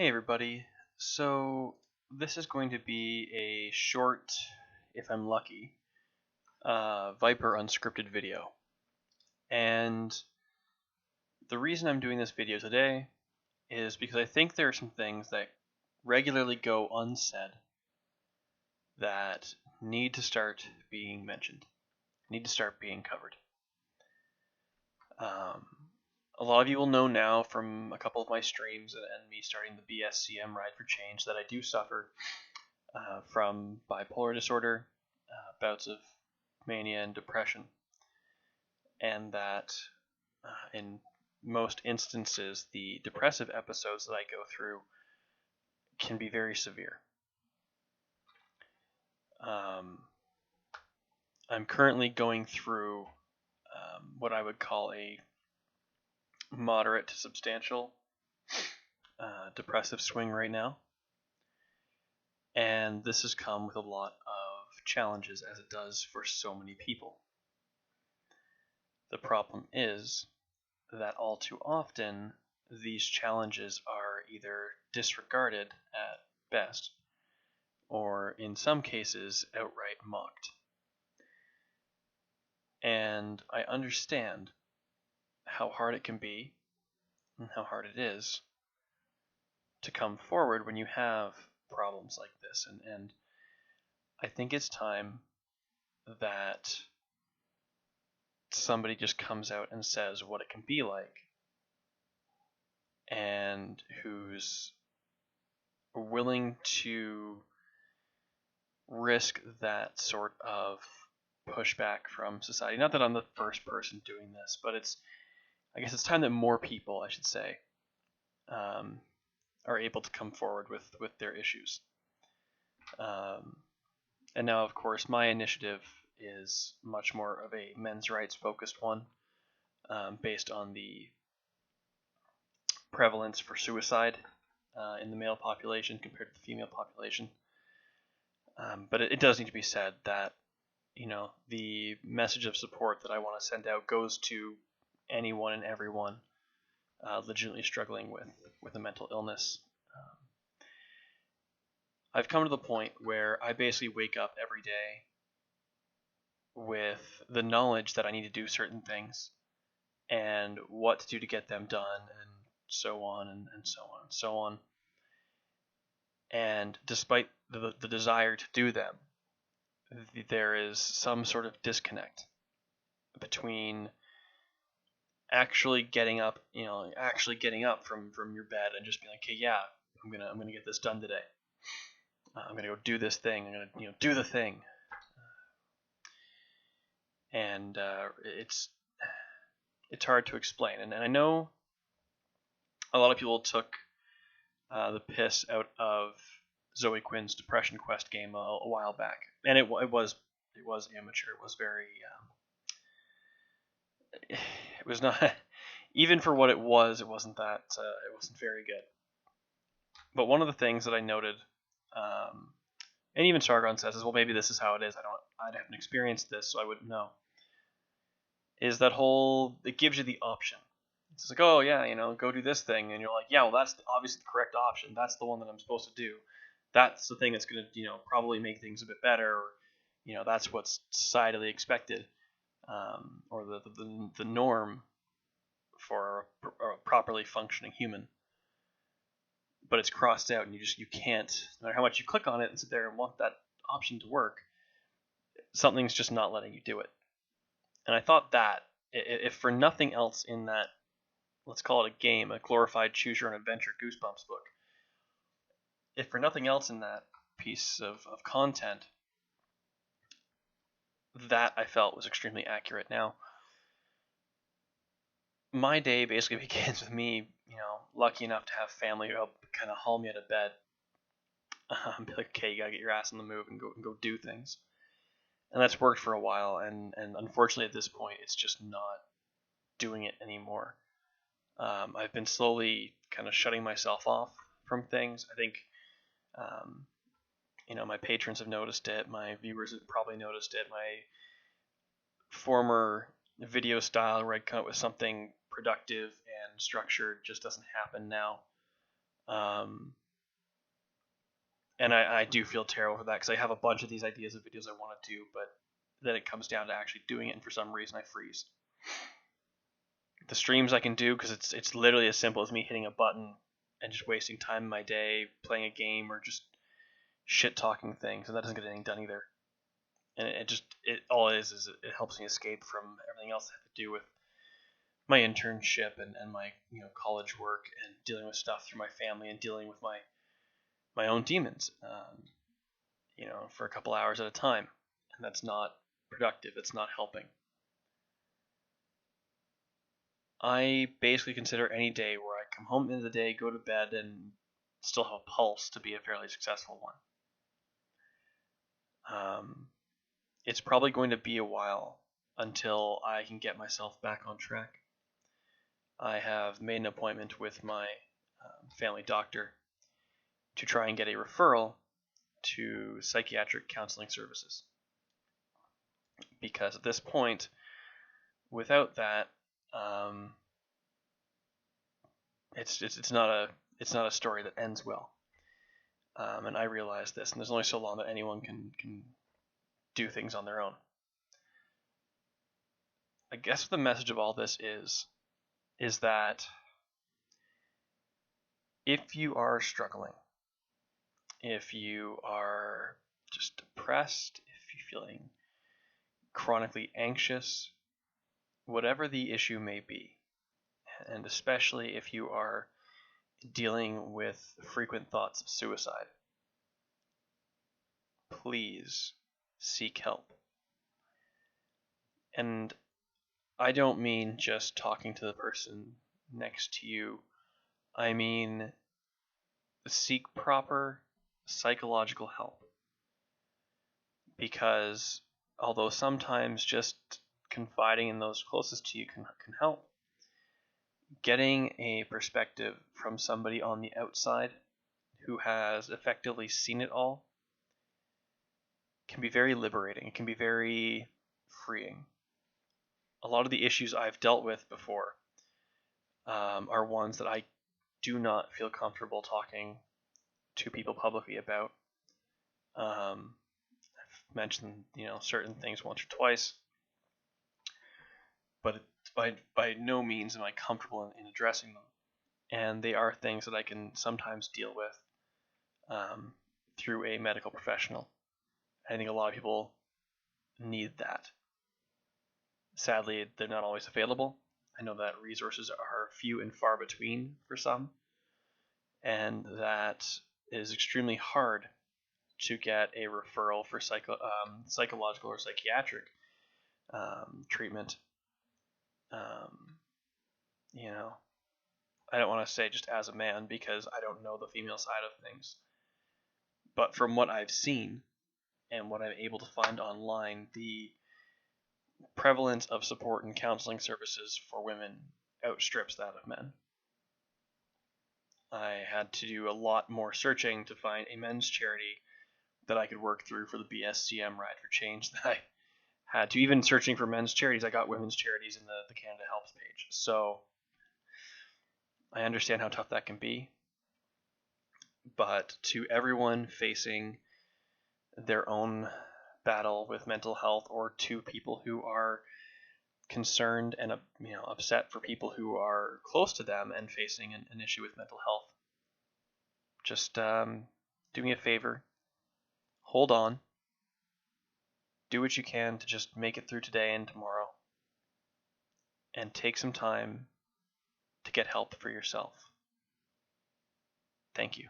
Hey everybody. So this is going to be a short, if I'm lucky, Viper unscripted video. And the reason I'm doing this video today is because I think there are some things that regularly go unsaid that need to start being mentioned, need to start being covered. A lot of you will know now from a couple of my streams and me starting the BSCM Ride for Change that I do suffer from bipolar disorder, bouts of mania and depression, and that in most instances, the depressive episodes that I go through can be very severe. I'm currently going through what I would call a moderate to substantial depressive swing right now. And this has come with a lot of challenges, as it does for so many people. The problem is that all too often these challenges are either disregarded at best, or in some cases outright mocked. And I understand how hard it can be and how hard it is to come forward when you have problems like this. And I think it's time that somebody just comes out and says what it can be like, and who's willing to risk that sort of pushback from society. Not that I'm the first person doing this, but I guess it's time that more people, I should say, are able to come forward with their issues. And now, of course, my initiative is much more of a men's rights focused one, based on the prevalence for suicide in the male population compared to the female population. But it does need to be said that the message of support that I want to send out goes to anyone and everyone legitimately struggling with a mental illness. I've come to the point where I basically wake up every day with the knowledge that I need to do certain things and what to do to get them done, and so on and so on and so on. And despite the desire to do them, there is some sort of disconnect between actually getting up from your bed and just being like, okay, yeah, I'm gonna get this done today. I'm gonna go do this thing. I'm gonna do the thing. And it's hard to explain. And I know a lot of people took the piss out of Zoe Quinn's Depression Quest game a while back, and it was amateur. It was very it was not even for what it was. It wasn't very good. But one of the things that I noted, and even Sargon says, is, well, maybe this is how it is. I haven't experienced this, so I wouldn't know. Is that it gives you the option. It's like, oh yeah, go do this thing, and you're like, yeah, well, that's obviously the correct option. That's the one that I'm supposed to do. That's the thing that's going to, probably make things a bit better, or, that's what's societally expected, or the norm for a properly functioning human. But it's crossed out, and you can't, no matter how much you click on it and sit there and want that option to work, something's just not letting you do it. And I thought that, if for nothing else in that, let's call it a game, a glorified choose your own adventure Goosebumps book, if for nothing else in that piece of content, that I felt was extremely accurate. Now, my day basically begins with me, lucky enough to have family who help kind of haul me out of bed. Be like, okay, you gotta get your ass on the move and go do things. And that's worked for a while, and unfortunately at this point, it's just not doing it anymore. I've been slowly kind of shutting myself off from things. I think, my patrons have noticed it. My viewers have probably noticed it. My former video style where I'd come up with something productive and structured just doesn't happen now. And I do feel terrible for that because I have a bunch of these ideas of videos I want to do, but then it comes down to actually doing it, and for some reason I freeze. The streams I can do because it's literally as simple as me hitting a button and just wasting time in my day playing a game or just shit talking things, and that doesn't get anything done either. And it all it is it helps me escape from everything else I have to do with my internship and my college work and dealing with stuff through my family and dealing with my own demons, for a couple hours at a time, and that's not productive. It's not helping. I basically consider any day where I come home at the end of the day, go to bed, and still have a pulse to be a fairly successful one. It's probably going to be a while until I can get myself back on track. I have made an appointment with my family doctor to try and get a referral to psychiatric counseling services. Because at this point, without that, it's not a story that ends well. And I realize this, and there's only so long that anyone can do things on their own. I guess the message of all this is that if you are struggling, if you are just depressed, if you're feeling chronically anxious, whatever the issue may be, and especially if you are dealing with frequent thoughts of suicide, please seek help. And I don't mean just talking to the person next to you. I mean seek proper psychological help. Because although sometimes just confiding in those closest to you can help, getting a perspective from somebody on the outside who has effectively seen it all can be very liberating. It can be very freeing. A lot of the issues I've dealt with before are ones that I do not feel comfortable talking to people publicly about. I've mentioned certain things once or twice, but by no means am I comfortable in addressing them. And they are things that I can sometimes deal with through a medical professional. I think a lot of people need that. Sadly, they're not always available. I know that resources are few and far between for some, and that it is extremely hard to get a referral for psychological or psychiatric treatment. I don't want to say just as a man because I don't know the female side of things, but from what I've seen and what I'm able to find online, the prevalence of support and counseling services for women outstrips that of men. I had to do a lot more searching to find a men's charity that I could work through for the BSCM Ride for Change that I had to. Even searching for men's charities, I got women's charities in the Canada Helps page. So I understand how tough that can be. But to everyone facing their own battle with mental health, or to people who are concerned and upset for people who are close to them and facing an issue with mental health, just do me a favor, hold on, do what you can to just make it through today and tomorrow, and take some time to get help for yourself. Thank you.